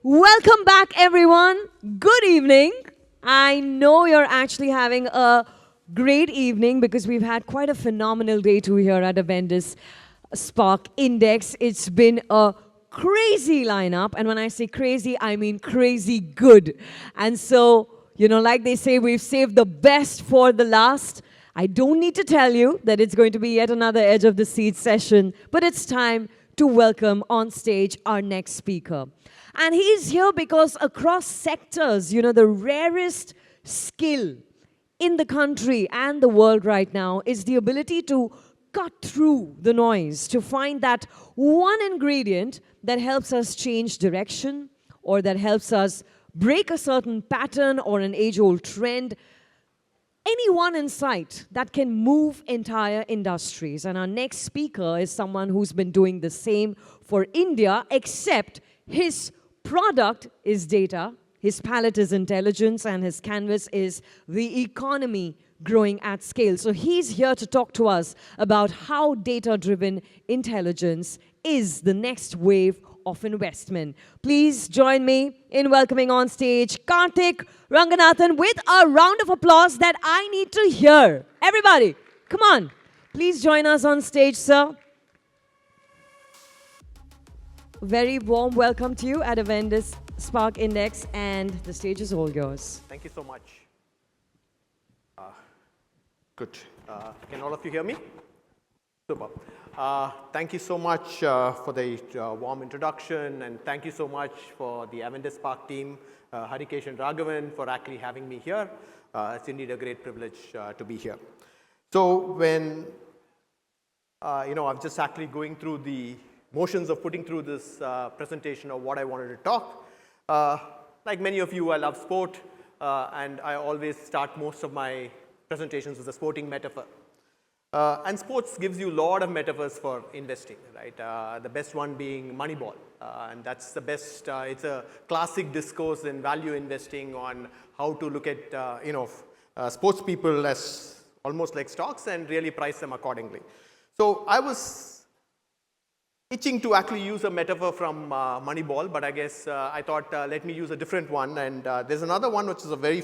Welcome back, everyone. Good evening. I know you're actually having a great evening because we've had quite a phenomenal day too here at Avendus Spark INDX. It's been a crazy lineup, and when I say crazy, I mean crazy good. And so, like they say, we've saved the best for the last. I don't need to tell you that it's going to be yet another edge of the seat session, but it's time to welcome on stage our next speaker. And he's here because across sectors, the rarest skill in the country and the world right now is the ability to cut through the noise, to find that one ingredient that helps us change direction or that helps us break a certain pattern or an age-old trend. Any one insight that can move entire industries. And our next speaker is someone who's been doing the same for India, except his product is data, his palette is intelligence, and his canvas is the economy growing at scale. So he's here to talk to us about how data-driven intelligence is the next wave of investment. Please join me in welcoming on stage Karthik Ranganathan with a round of applause that I need to hear. Everybody, come on. Please join us on stage, sir. Very warm welcome to you at Avendus Spark INDX, and the stage is all yours. Thank you so much. Good. Can all of you hear me? Super. Thank you so much for the warm introduction, and thank you so much for the Avendus Spark team, Harikesh and Raghavan, for actually having me here. It's indeed a great privilege to be here. So when, I'm just actually going through the motions of putting through this presentation of what I wanted to talk. Like many of you, I love sport, and I always start most of my presentations with a sporting metaphor. And sports gives you a lot of metaphors for investing, right? The best one being Moneyball, and that's the best. It's a classic discourse in value investing on how to look at sports people as almost like stocks and really price them accordingly. So I was itching to actually use a metaphor from Moneyball, but I guess I thought let me use a different one. And there's another one which is a big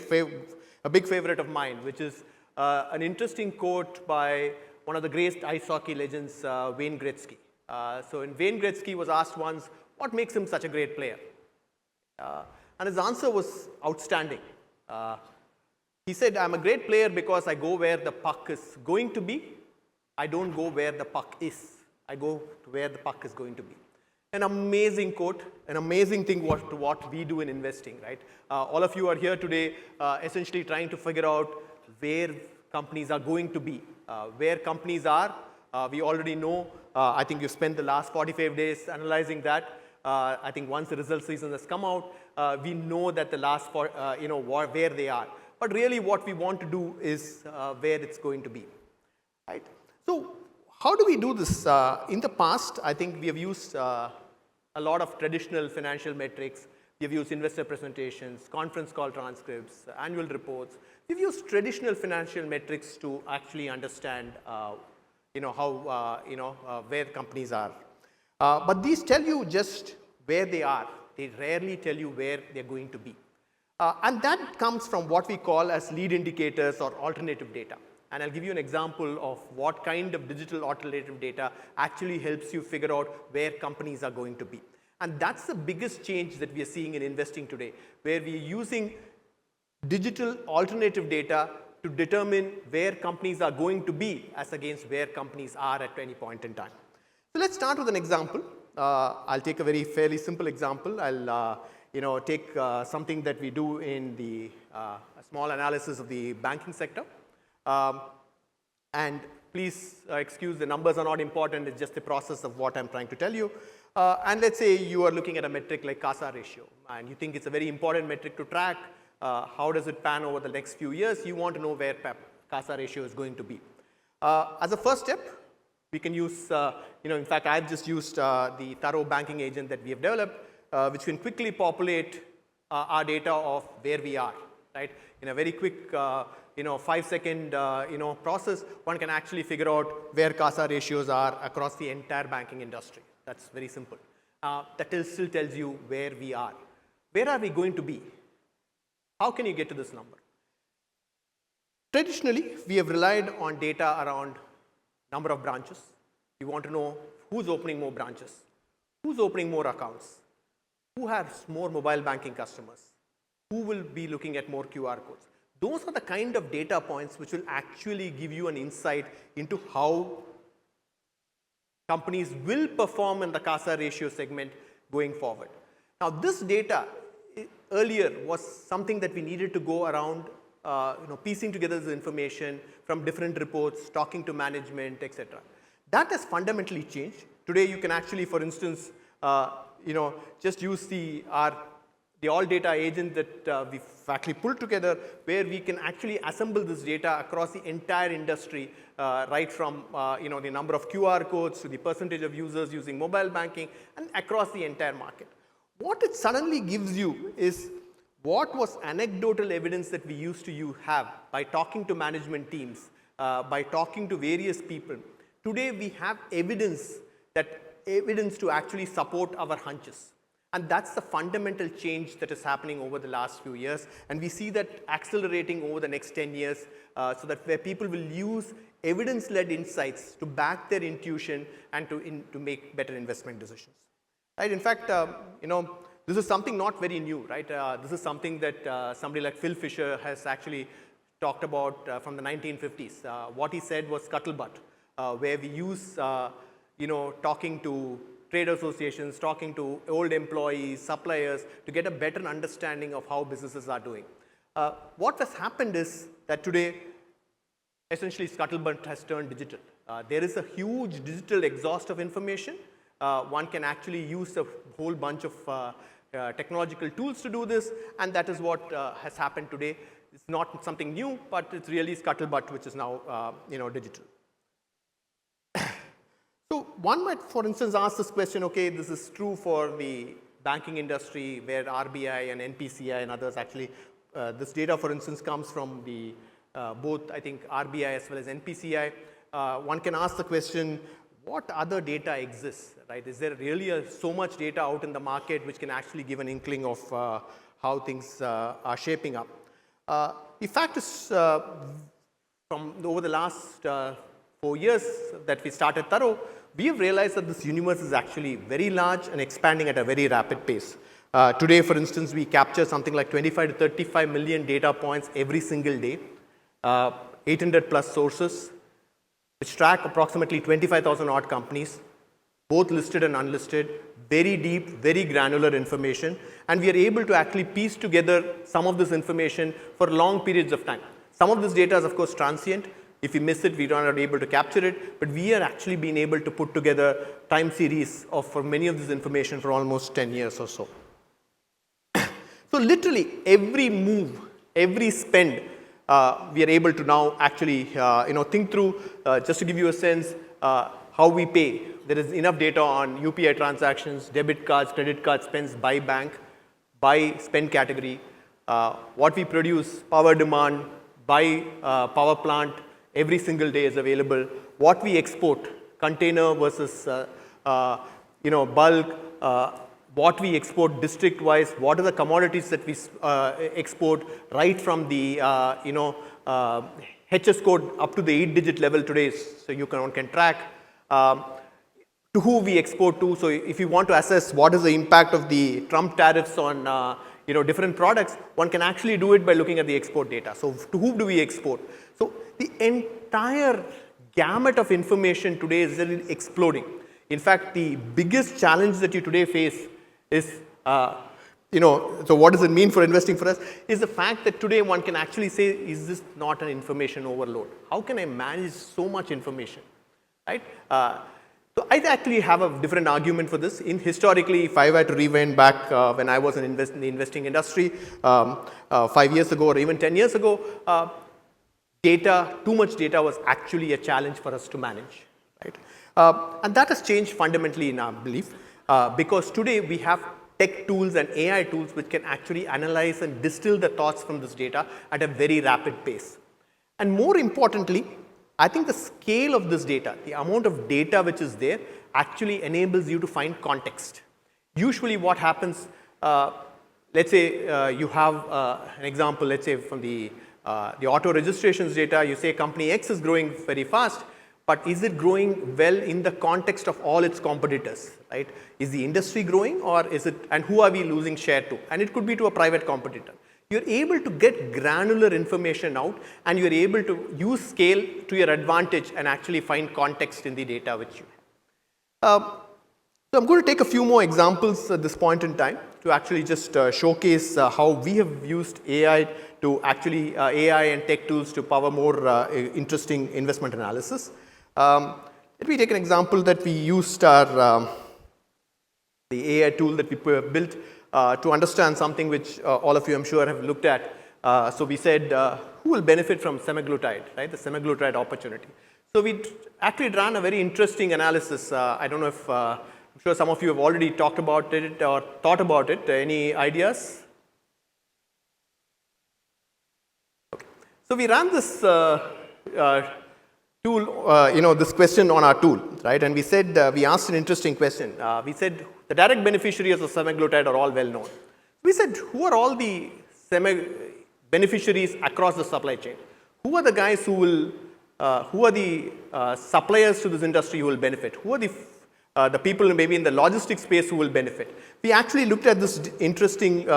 favorite of mine, which is an interesting quote by one of the great ice hockey legends, Wayne Gretzky. So Wayne Gretzky was asked once, what makes him such a great player? And his answer was outstanding. He said, I'm a great player because I go where the puck is going to be. I don't go where the puck is. I go to where the puck is going to be. An amazing quote, an amazing thing to what we do in investing, right? All of you are here today essentially trying to figure out where companies are going to be. Where companies are, we already know. I think you've spent the last 45 days analyzing that. I think once the result season has come out, we know that the last, where they are. But really what we want to do is where it's going to be, right? So how do we do this? In the past, I think we have used a lot of traditional financial metrics. We have used investor presentations, conference call transcripts, annual reports. We've used traditional financial metrics to actually understand, where companies are. But these tell you just where they are. They rarely tell you where they're going to be. And that comes from what we call as lead indicators or alternative data. And I'll give you an example of what kind of digital alternative data actually helps you figure out where companies are going to be. And that's the biggest change that we are seeing in investing today, where we are using digital alternative data to determine where companies are going to be as against where companies are at any point in time. So let's start with an example. I'll take a fairly simple example. I'll take something that we do in the small analysis of the banking sector. And please excuse, the numbers are not important, it's just the process of what I'm trying to tell you. And let's say you are looking at a metric like CASA ratio, and you think it's a very important metric to track. How does it pan over the next few years? You want to know where CASA ratio is going to be. As a first step, we can use, in fact, I've just used the thorough banking agent that we have developed, which can quickly populate our data of where we are, right? In a very quick 5-second process, one can actually figure out where CASA ratios are across the entire banking industry. That's very simple. That still tells you where we are. where are we going to be? How can you get to this number? Traditionally, we have relied on data around number of branches. We want to know who's opening more branches, who's opening more accounts, who has more mobile banking customers, who will be looking at more QR codes. Those are the kind of data points which will actually give you an insight into how companies will perform in the CASA ratio segment going forward. Now, this data earlier was something that we needed to go around, piecing together this information from different reports, talking to management, etc. That has fundamentally changed. Today, you can actually, for instance, just use the all data agent that we've actually pulled together, where we can actually assemble this data across the entire industry, right from the number of QR codes to the percentage of users using mobile banking, and across the entire market. What it suddenly gives you is what was anecdotal evidence that we used to have by talking to management teams, by talking to various people. Today we have evidence to actually support our hunches. And that's the fundamental change that is happening over the last few years. And we see that accelerating over the next 10 years, so that where people will use evidence-led insights to back their intuition and to make better investment decisions. Right? In fact, this is something not very new, right? This is something that somebody like Phil Fisher has actually talked about from the 1950s. What he said was scuttlebutt, where we use, talking to trade associations, talking to old employees, suppliers, to get a better understanding of how businesses are doing. What has happened is that today, essentially, scuttlebutt has turned digital. There is a huge digital exhaust of information. One can actually use a whole bunch of technological tools to do this, and that is what has happened today. It's not something new, but it's really scuttlebutt, which is now digital. So one might, for instance, ask this question, okay, this is true for the banking industry, where RBI and NPCI and others actually, this data, for instance, comes from the both, I think, RBI as well as NPCI. One can ask the question, what other data exists, right? Is there really so much data out in the market which can actually give an inkling of how things are shaping up? The fact is, from over the last 4 years that we started Thorough, we have realized that this universe is actually very large and expanding at a very rapid pace. Today, for instance, we capture something like 25 to 35 million data points every single day, 800 plus sources, which track approximately 25,000 odd companies, both listed and unlisted, very deep, very granular information, and we are able to actually piece together some of this information for long periods of time. Some of this data is, of course, transient. If we miss it, we are not able to capture it, but we are actually being able to put together time series for many of this information for almost 10 years or so. So literally every move, every spend, we are able to now actually think through, just to give you a sense, how we pay. There is enough data on UPI transactions, debit cards, credit card spends by bank, by spend category, what we produce, power demand, by power plant, every single day is available. What we export, container versus bulk, what we export district wise, what are the commodities that we export, right from the HS code up to the 8-digit level today, so one can track to who we export to. So if you want to assess what is the impact of the Trump tariffs on different products, one can actually do it by looking at the export data. So to whom do we export? So the entire gamut of information today is really exploding. In fact, the biggest challenge that you today face is, so what does it mean for investing for us, is the fact that today one can actually say, is this not an information overload? How can I manage so much information, right? So I actually have a different argument for this. Historically, if I were to rewind back when I was in the investing industry 5 years ago or even 10 years ago, too much data was actually a challenge for us to manage, right? And that has changed fundamentally in our belief, because today we have tech tools and AI tools which can actually analyze and distill the thoughts from this data at a very rapid pace. And more importantly, I think the scale of this data, the amount of data which is there, actually enables you to find context. Usually what happens, let's say you have an example, let's say from the auto registrations data, you say company X is growing very fast, but is it growing well in the context of all its competitors, right? Is the industry growing or is it, and who are we losing share to? And it could be to a private competitor. You're able to get granular information out and you're able to use scale to your advantage and actually find context in the data which you have. So I'm going to take a few more examples at this point in time to actually just showcase how we have used AI to actually AI and tech tools to power more interesting investment analysis. Let me take an example that we used our the AI tool that we built to understand something which all of you I'm sure have looked at. So we said who will benefit from semaglutide, right? The semaglutide opportunity. So we actually ran a very interesting analysis. I don't know if I'm sure some of you have already talked about it or thought about it. Any ideas? Okay. So we ran this tool, this question on our tool, right? And we said, we asked an interesting question. We said, the direct beneficiaries of semaglutide are all well known. We said, who are all the beneficiaries across the supply chain? Who are the guys who will, who are the suppliers to this industry who will benefit? Who are the people maybe in the logistics space who will benefit? We actually looked at this interesting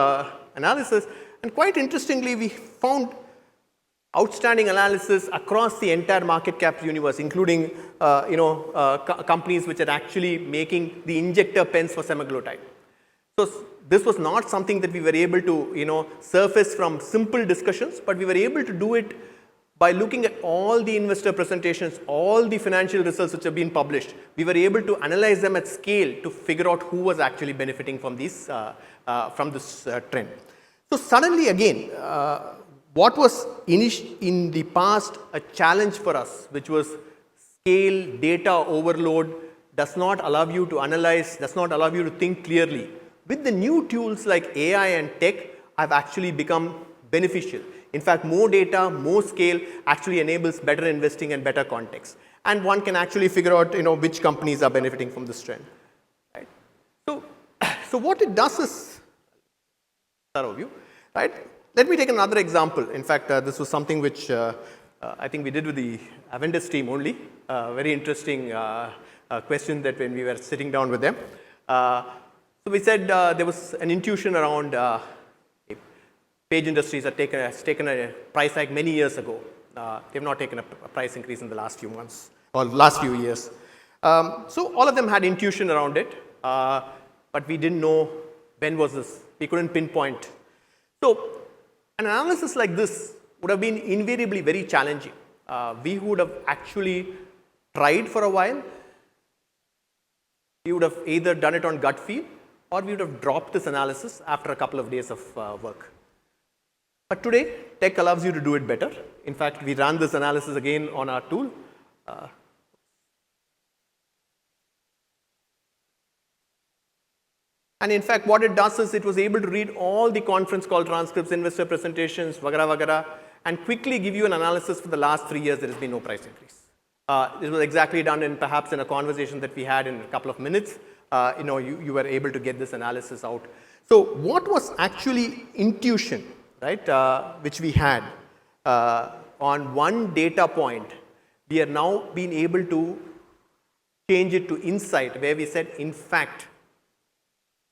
analysis, and quite interestingly, we found outstanding analysis across the entire market cap universe, including companies which are actually making the injector pens for semaglutide. So this was not something that we were able to surface from simple discussions, but we were able to do it by looking at all the investor presentations, all the financial results which have been published. We were able to analyze them at scale to figure out who was actually benefiting from this trend. So suddenly again, what was in the past a challenge for us, which was scale, data overload, does not allow you to analyze, does not allow you to think clearly. With the new tools like AI and tech, have actually become beneficial. In fact, more data, more scale actually enables better investing and better context. And one can actually figure out which companies are benefiting from this trend. Right? So what it does is, thorough view, right? Let me take another example. In fact, this was something which I think we did with the Avendus team only. Very interesting question that when we were sitting down with them. So we said there was an intuition around Page Industries has taken a price hike many years ago. They've not taken a price increase in the last few months or last few years. So all of them had intuition around it, but we didn't know when was this. We couldn't pinpoint. So an analysis like this would have been invariably very challenging. We would have actually tried for a while. We would have either done it on gut feel or we would have dropped this analysis after a couple of days of work. But today, tech allows you to do it better. In fact, we ran this analysis again on our tool. And in fact, what it does is it was able to read all the conference call transcripts, investor presentations, vagara, and quickly give you an analysis for the last 3 years. There has been no price increase. This was exactly done perhaps in a conversation that we had in a couple of minutes. You were able to get this analysis out. So what was actually intuition, right, which we had on one data point, we are now being able to change it to insight, where we said, in fact,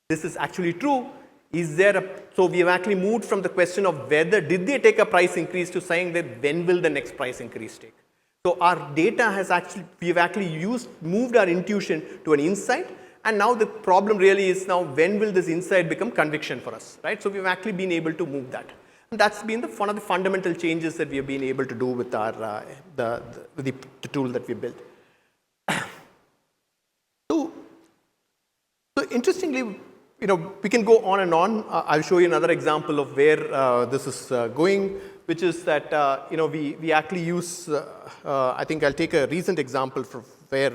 this is actually true. So we have actually moved from the question of whether did they take a price increase to saying that when will the next price increase take. So our data has actually, we have actually moved our intuition to an insight, and now the problem really is now when will this insight become conviction for us, right? So we've actually been able to move that. And that's been one of the fundamental changes that we have been able to do with our the tool that we built. So interestingly, we can go on and on. I'll show you another example of where this is going, which is that we actually use. I think I'll take a recent example from where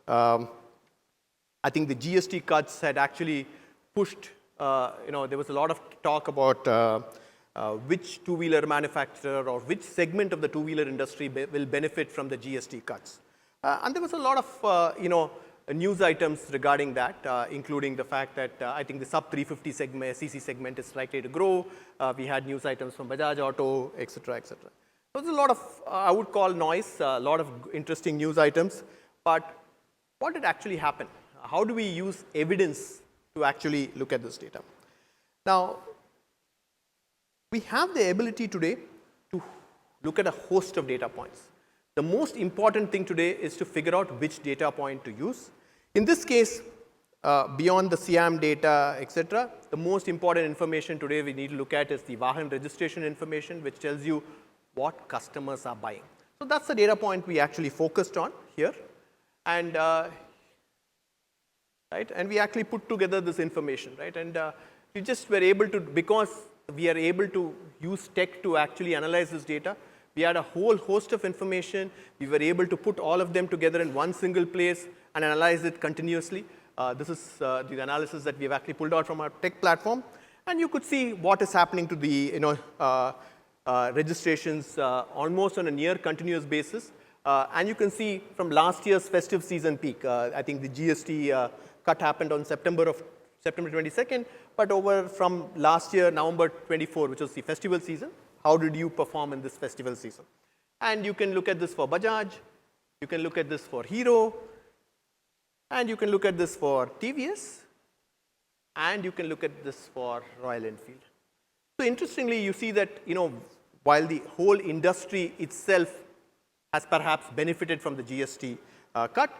I think the GST cuts had actually pushed. There was a lot of talk about which two-wheeler manufacturer or which segment of the two-wheeler industry will benefit from the GST cuts, and there was a lot of news items regarding that, including the fact that I think the sub 350 segment, CC segment is likely to grow. We had news items from Bajaj Auto, et cetera, et cetera. So there's a lot of, I would call noise, a lot of interesting news items. But what did actually happen? How do we use evidence to actually look at this data? Now, we have the ability today to look at a host of data points. The most important thing today is to figure out which data point to use. In this case, beyond the SIAM data, etc., the most important information today we need to look at is the Vahan registration information, which tells you what customers are buying. So that's the data point we actually focused on here. And right, and we actually put together this information, right? And we just were able to, because we are able to use tech to actually analyze this data, we had a whole host of information. We were able to put all of them together in one single place and analyze it continuously. This is the analysis that we've actually pulled out from our tech platform. And you could see what is happening to the registrations almost on a near continuous basis. And you can see from last year's festive season peak, I think the GST cut happened on September 22nd, but over from last year, November 24, which was the festival season, how did you perform in this festival season? And you can look at this for Bajaj, you can look at this for Hero, and you can look at this for TVS, and you can look at this for Royal Enfield. So interestingly, you see that, while the whole industry itself has perhaps benefited from the GST cut,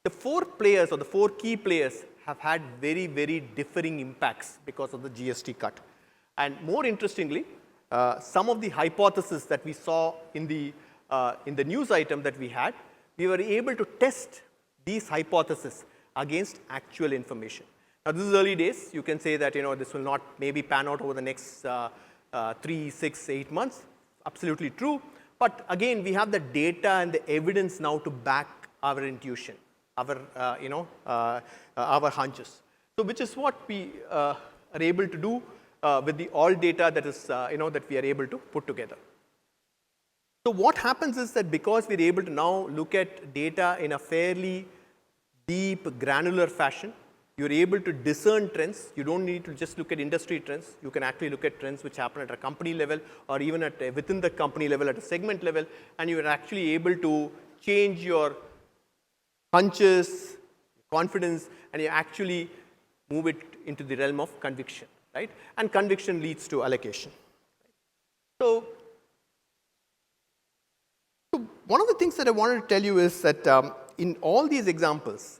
the four players or the four key players have had very, very differing impacts because of the GST cut. And more interestingly, some of the hypotheses that we saw in the news item that we had, we were able to test these hypotheses against actual information. Now, this is early days. You can say that this will not maybe pan out over the next 3, 6, 8 months. Absolutely true. But again, we have the data and the evidence now to back our intuition, our hunches. So, which is what we are able to do with the all data that is that we are able to put together. So, what happens is that because we are able to now look at data in a fairly deep, granular fashion, you are able to discern trends. You don't need to just look at industry trends. You can actually look at trends which happen at a company level or even at within the company level at a segment level, and you are actually able to change your hunches, confidence, and you actually move it into the realm of conviction, right? And conviction leads to allocation. So one of the things that I wanted to tell you is that in all these examples,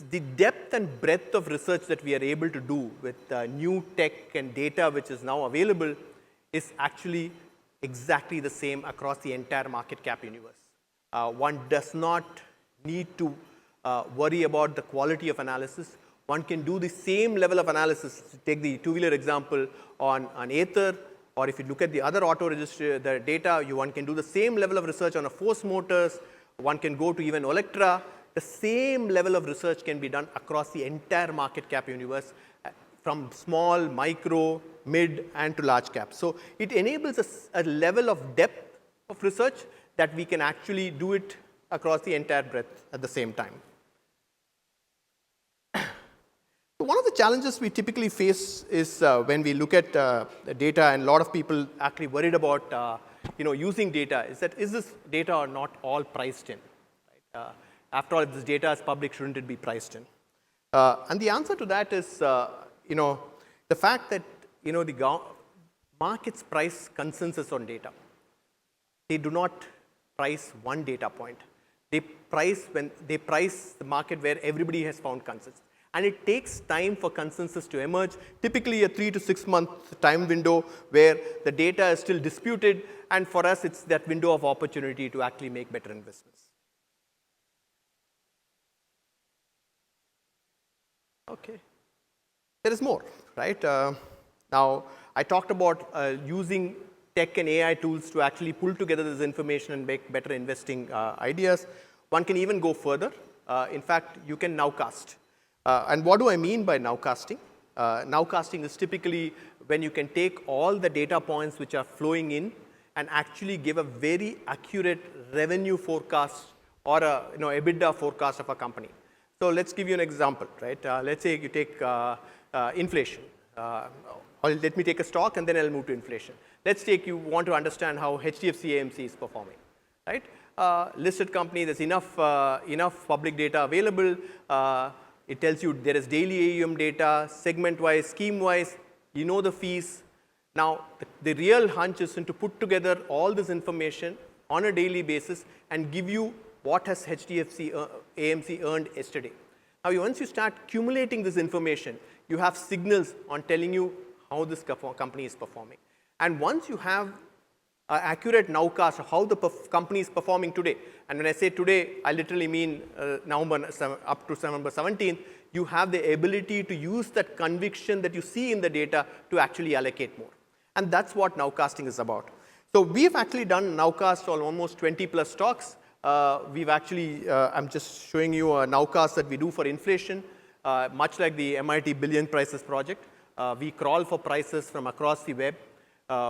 the depth and breadth of research that we are able to do with new tech and data which is now available is actually exactly the same across the entire market cap universe. One does not need to worry about the quality of analysis. One can do the same level of analysis. Take the two-wheeler example on Ather, or if you look at the other auto register, the data, one can do the same level of research on a Force Motors. One can go to even Electra. The same level of research can be done across the entire market cap universe from small, micro, mid, and to large cap. So it enables us a level of depth of research that we can actually do it across the entire breadth at the same time. So one of the challenges we typically face is when we look at the data, and a lot of people actually worried about using data, is that is this data or not all priced in? Right? After all, if this data is public, shouldn't it be priced in? And the answer to that is the fact that the markets price consensus on data. They do not price one data point. They price the market where everybody has found consensus. And it takes time for consensus to emerge, typically a 3 to 6 month time window where the data is still disputed, and for us it's that window of opportunity to actually make better investments. Okay. There is more, right? Now, I talked about using tech and AI tools to actually pull together this information and make better investing ideas. One can even go further. In fact, you can nowcast. And what do I mean by nowcasting? Nowcasting is typically when you can take all the data points which are flowing in and actually give a very accurate revenue forecast or a EBITDA forecast of a company. So let's give you an example, right? Let's say you take inflation. Or let me take a stock and then I'll move to inflation. Let's take you want to understand how HDFC AMC is performing, right? Listed company, there's enough public data available. It tells you there is daily AUM data, segment-wise, scheme-wise, you know the fees. Now, the real hunch is to put together all this information on a daily basis and give you what has HDFC AMC earned yesterday. Now, once you start accumulating this information, you have signals on telling you how this company is performing. And once you have accurate nowcast of how the company is performing today, and when I say today, I literally mean November up to November 17th, you have the ability to use that conviction that you see in the data to actually allocate more. And that's what nowcasting is about. So we've actually done nowcast on almost 20 plus stocks. We've actually, I'm just showing you a nowcast that we do for inflation, much like the MIT Billion Prices project. We crawl for prices from across the web.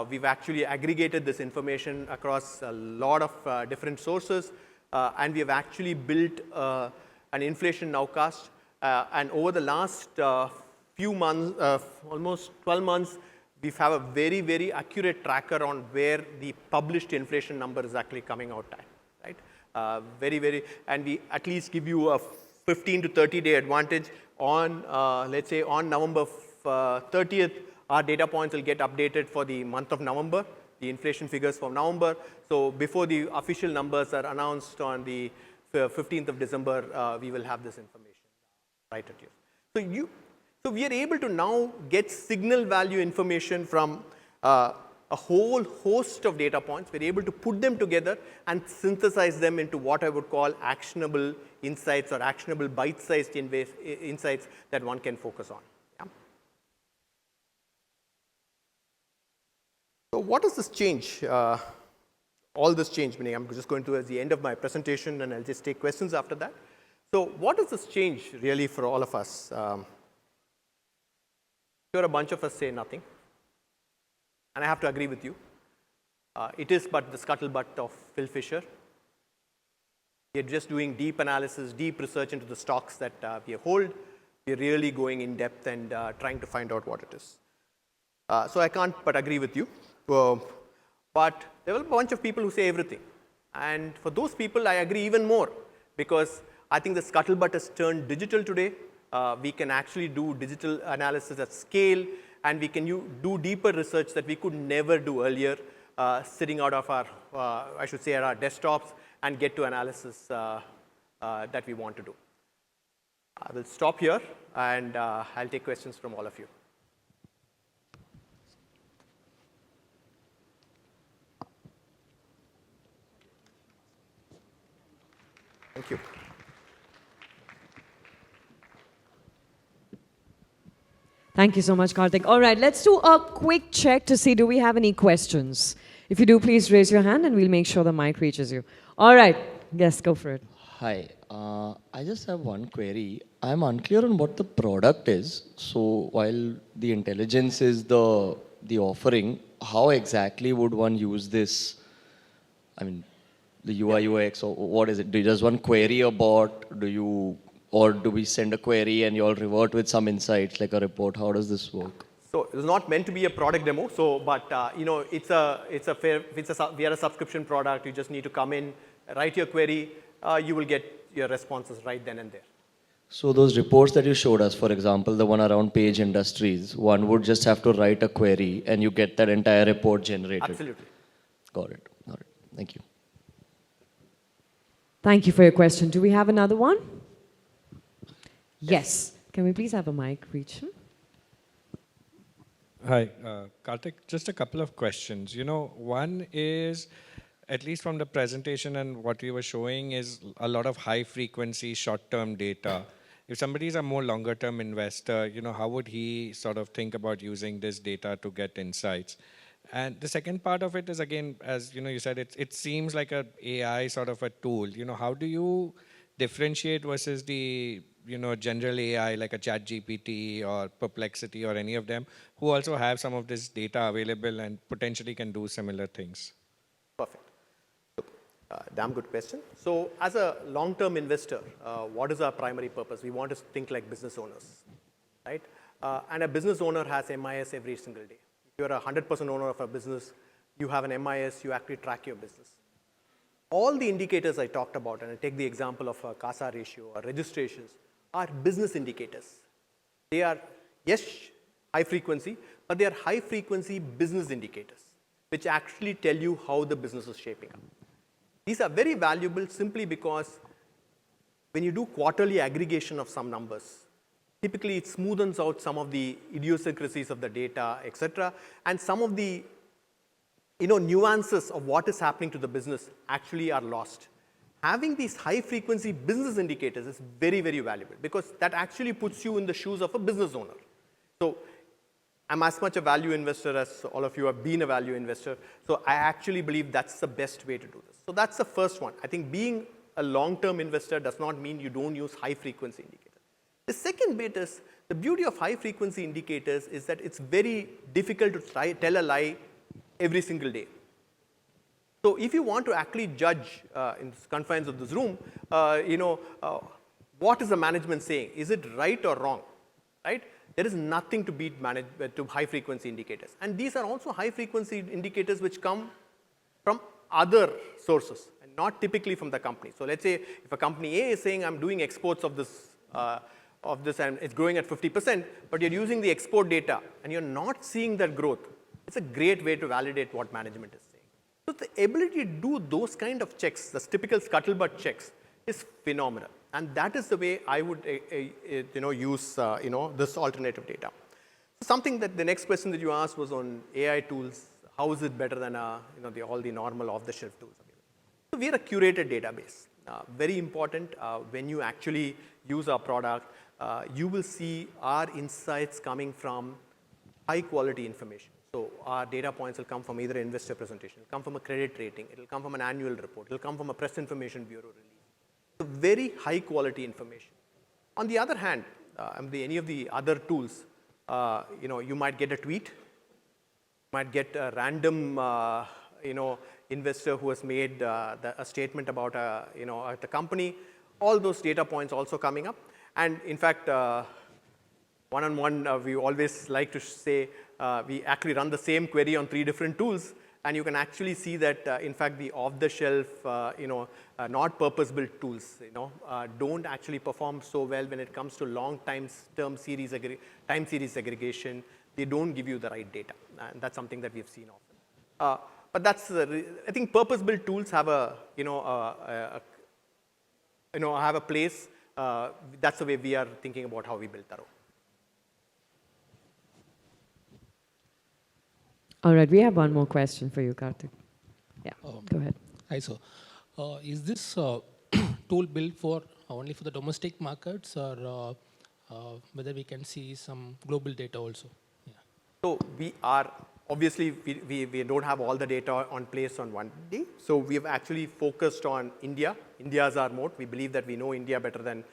We've actually aggregated this information across a lot of different sources, and we have actually built an inflation nowcast. And over the last few months, almost 12 months, we have a very, very accurate tracker on where the published inflation number is actually coming out at, right? And we at least give you a 15 to 30-day advantage on, let's say, on November 30th, our data points will get updated for the month of November, the inflation figures for November. So before the official numbers are announced on the 15th of December, we will have this information right at you. So we are able to now get signal value information from a whole host of data points. We're able to put them together and synthesize them into what I would call actionable insights or actionable bite-sized insights that one can focus on. Yeah. So what does this change? All this change, meaning I'm just going towards the end of my presentation and I'll just take questions after that. So what does this change really for all of us? Sure, a bunch of us say nothing. And I have to agree with you. It is but the scuttlebutt of Phil Fisher. We are just doing deep analysis, deep research into the stocks that we hold. We are really going in depth and trying to find out what it is. So I can't but agree with you. But there are a bunch of people who say everything. And for those people, I agree even more because I think the scuttlebutt has turned digital today. We can actually do digital analysis at scale, and we can do deeper research that we could never do earlier, sitting out of our, I should say, at our desktops and get to analysis that we want to do. I will stop here, and I'll take questions from all of you. Thank you. Thank you so much, Karthik. All right, let's do a quick check to see do we have any questions. If you do, please raise your hand and we'll make sure the mic reaches you. All right, yes, go for it. Hi, I just have one query. I'm unclear on what the product is. So while the intelligence is the offering, how exactly would one use this? I mean, the UI UX, or what is it? Does one query a bot? Or do we send a query and you all revert with some insights like a report? How does this work? So it's not meant to be a product demo. So, but we are a subscription product. You just need to come in, write your query. You will get your responses right then and there. So those reports that you showed us, for example, the one around page industries, one would just have to write a query and you get that entire report generated. Absolutely. Got it. All right. Thank you. Thank you for your question. Do we have another one? Yes. Can we please have a mic reach him? Hi, Karthik, just a couple of questions. One is, at least from the presentation and what you were showing, is a lot of high frequency, short-term data. If somebody is a more longer-term investor, how would he sort of think about using this data to get insights? And the second part of it is, again, as you said, it seems like a AI sort of a tool. How do you differentiate versus the general AI like a ChatGPT or Perplexity or any of them who also have some of this data available and potentially can do similar things? Perfect. Damn good question. So as a long-term investor, what is our primary purpose? We want to think like business owners, right? And a business owner has MIS every single day. If you're a 100% owner of a business, you have an MIS, you actually track your business. All the indicators I talked about, and I take the example of a CASA ratio or registrations, are business indicators. They are, yes, high frequency, but they are high frequency business indicators, which actually tell you how the business is shaping up. These are very valuable simply because when you do quarterly aggregation of some numbers, typically it smoothens out some of the idiosyncrasies of the data, etc., and some of the nuances of what is happening to the business actually are lost. Having these high frequency business indicators is very, very valuable because that actually puts you in the shoes of a business owner. So I'm as much a value investor as all of you have been a value investor. So I actually believe that's the best way to do this. So that's the first one. I think being a long-term investor does not mean you don't use high frequency indicators. The second bit is the beauty of high frequency indicators is that it's very difficult to tell a lie every single day. So if you want to actually judge in the confines of this room, what is the management saying? Is it right or wrong? Right? There is nothing to beat to high frequency indicators. And these are also high frequency indicators which come from other sources and not typically from the company. So let's say if a company A is saying I'm doing exports of this and it's growing at 50%, but you're using the export data and you're not seeing that growth, it's a great way to validate what management is saying. So the ability to do those kind of checks, the typical scuttlebutt checks, is phenomenal. And that is the way I would use this alternative data. So something that the next question that you asked was on AI tools. How is it better than all the normal off-the-shelf tools available? So we are a curated database. Very important when you actually use our product, you will see our insights coming from high quality information. So our data points will come from either an investor presentation, it'll come from a credit rating, it'll come from an annual report, it'll come from a press information bureau release. So very high quality information. On the other hand, any of the other tools, you might get a tweet, might get a random, investor who has made a statement about the company. All those data points also coming up. And in fact, one-on-one, we always like to say we actually run the same query on 3 different tools, and you can actually see that in fact the off-the-shelf, not purpose-built tools, don't actually perform so well when it comes to long time series aggregation. They don't give you the right data, and that's something that we've seen often. But that's I think purpose-built tools have have a place. That's the way we are thinking about how we build Taro. All right, we have one more question for you, Karthik. Yeah, go ahead. Hi, sir. Is this tool built for only for the domestic markets, or whether we can see some global data also? Yeah. So we are obviously we don't have all the data on place on one day. So we have actually focused on India. India is our moat. We believe that we know India better than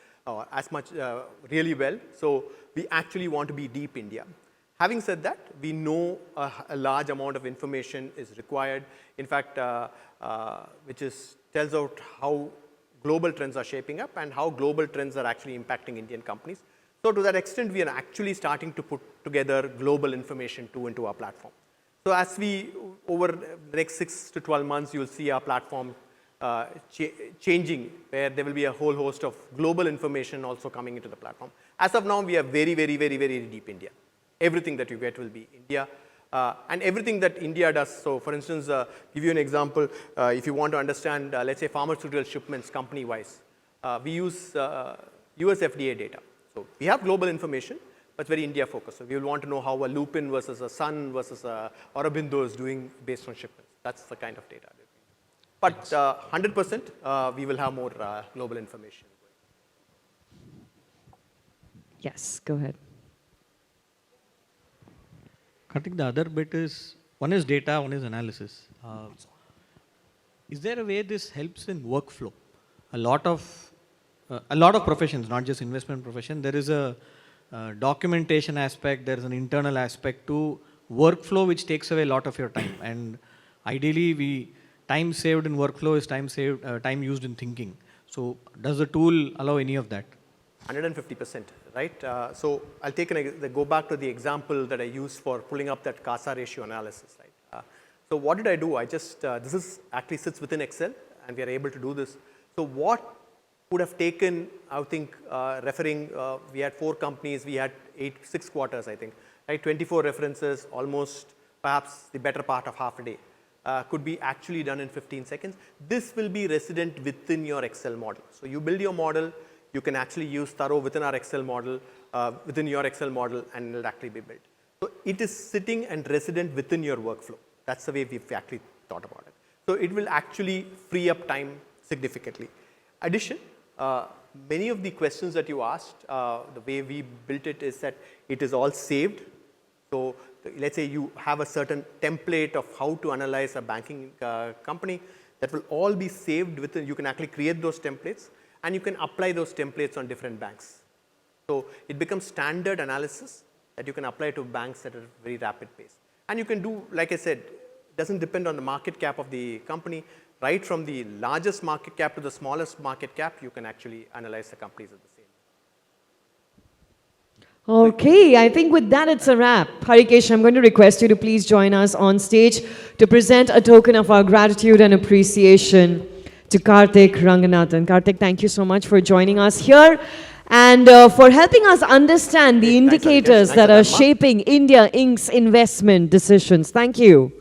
really well. So we actually want to be deep India. Having said that, we know a large amount of information is required. In fact, which tells out how global trends are shaping up and how global trends are actually impacting Indian companies. So to that extent, we are actually starting to put together global information into our platform. So as over the next 6 to 12 months, you'll see our platform changing, where there will be a whole host of global information also coming into the platform. As of now, we are very, very, very, very deep India. Everything that you get will be India. And everything that India does. So for instance, give you an example, if you want to understand, let's say pharmaceutical shipments company-wise, we use US FDA data. So we have global information, but very India focused. So we will want to know how a Lupin versus a Sun versus a Aurobindo is doing based on shipments. That's the kind of data. But 100%, we will have more global information. Yes, go ahead. Karthik, the other bit is, one is data, one is analysis. Is there a way this helps in workflow? A lot of professions, not just investment profession, there is a documentation aspect, there is an internal aspect to workflow which takes away a lot of your time. And ideally, time saved in workflow is time used in thinking. So does the tool allow any of that? 150%, right? So I'll go back to the example that I used for pulling up that CASA ratio analysis, right? So what did I do? This is actually sits within Excel, and we are able to do this. So what would have taken, I think, we had 4 companies, we had 6 quarters, I think, right? 24 references, almost perhaps the better part of half a day, could be actually done in 15 seconds. This will be resident within your Excel model. So you build your model, you can actually use Thorough within our Excel model, within your Excel model, and it'll actually be built. So it is sitting and resident within your workflow. That's the way we've actually thought about it. So it will actually free up time significantly. Addition, many of the questions that you asked, the way we built it is that it is all saved. So let's say you have a certain template of how to analyze a banking company, that will all be saved within. You can actually create those templates, and you can apply those templates on different banks. So it becomes standard analysis that you can apply to banks at a very rapid pace. And you can do, like I said, doesn't depend on the market cap of the company. Right from the largest market cap to the smallest market cap, you can actually analyze the companies at the same time. Okay, I think with that it's a wrap. Harikesh, I'm going to request you to please join us on stage to present a token of our gratitude and appreciation to Karthik Ranganathan. Karthik, thank you so much for joining us here and for helping us understand the indicators that are shaping India Inc.'s investment decisions. Thank you.